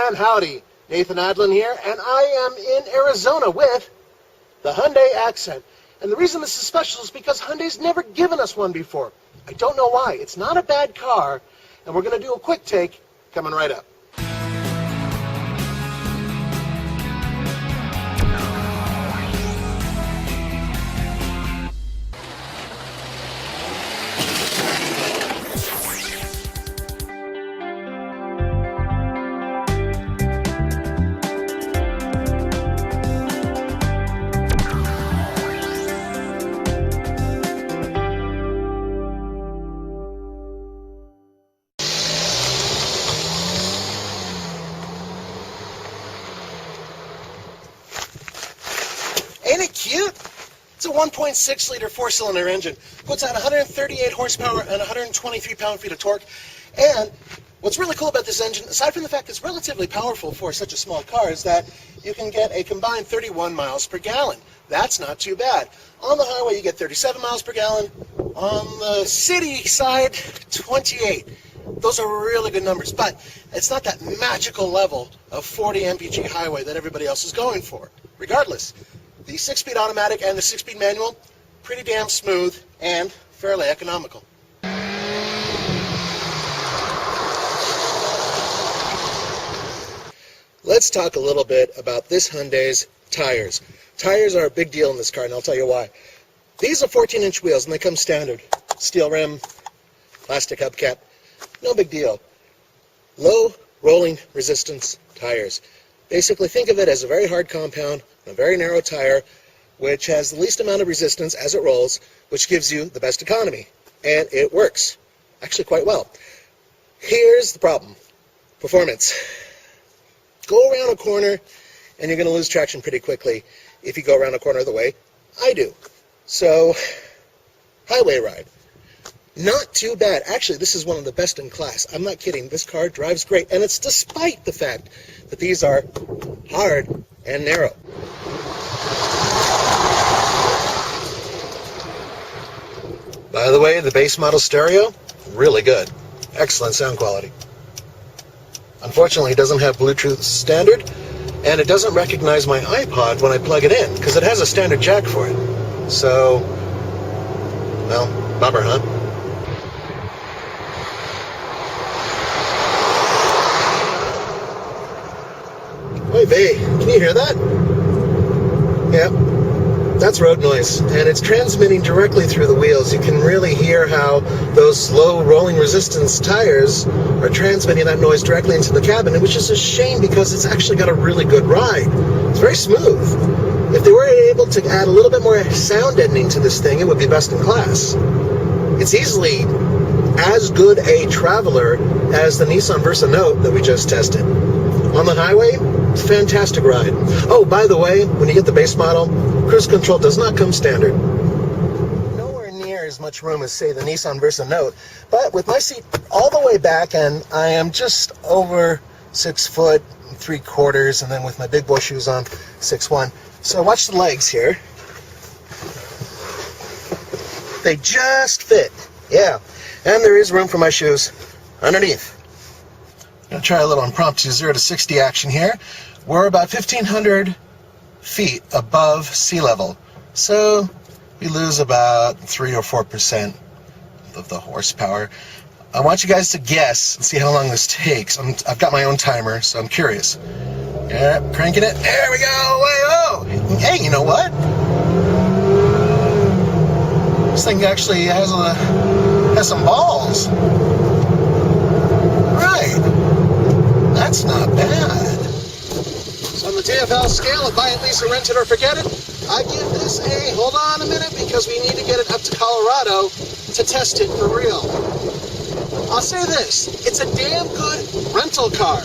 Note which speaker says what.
Speaker 1: and howdy. Nathan Adlin here, and I am in Arizona with the Hyundai Accent. And the reason this is special is because Hyundai's never given us one before. I don't know why. It's not a bad car, and we're going to do a quick take coming right up. Ain't it cute? It's a 1.6 liter four-cylinder engine. Puts out 138 horsepower and 123 pound-feet of torque. And what's really cool about this engine, aside from the fact it's relatively powerful for such a small car, is that you can get a combined 31 miles per gallon. That's not too bad. On the highway, you get 37 miles per gallon. On the city side, 28. Those are really good numbers, but it's not that magical level of 40 mpg highway that everybody else is going for. Regardless, the 6-speed automatic and the 6-speed manual, pretty damn smooth and fairly economical. Let's talk a little bit about this Hyundai's tires. Tires are a big deal in this car, and I'll tell you why. These are 14-inch wheels, and they come standard. Steel rim, plastic hubcap, no big deal. Low rolling resistance tires. Basically, think of it as a very hard compound, a very narrow tire, which has the least amount of resistance as it rolls, which gives you the best economy. And it works, actually quite well. Here's the problem. Performance. Go around a corner, and you're going to lose traction pretty quickly if you go around a corner the way I do. So, highway ride. Not too bad. Actually, this is one of the best in class. I'm not kidding. This car drives great, and it's despite the fact that these are hard and narrow. By the way, the base model stereo, really good. Excellent sound quality. Unfortunately, it doesn't have Bluetooth standard, and it doesn't recognize my iPod when I plug it in, because it has a standard jack for it. So, well, bummer, huh? Hey, Vay, can you hear that? Yeah, that's road noise, and it's transmitting directly through the wheels. You can really hear how those low rolling resistance tires are transmitting that noise directly into the cabin, which is a shame because it's actually got a really good ride. It's very smooth. If they were able to add a little bit more sound deadening to this thing, it would be best in class. It's easily as good a traveler as the Nissan Versa Note that we just tested. On the highway, fantastic ride. Oh, by the way, when you get the base model, cruise control does not come standard. Nowhere near as much room as, say, the Nissan Versa Note, but with my seat all the way back, and I am just over 6'3", and then with my big boy shoes on, 6'1". So watch the legs here. They just fit. Yeah, and there is room for my shoes underneath. I'm going to try a little impromptu 0 to 60 action here. We're about 1,500 feet above sea level, so we lose about 3 or 4% of the horsepower. I want you guys to guess and see how long this takes. I've got my own timer, so I'm curious. Yeah, cranking it. There we go. Whoa. Hey, you know what? This thing actually has some balls. Right. That's not bad. So on the TFL scale of buy it, lease it, rent it, or forget it, I give this a, hold on a minute, because we need to get it up to Colorado to test it for real. I'll say this, it's a damn good rental car.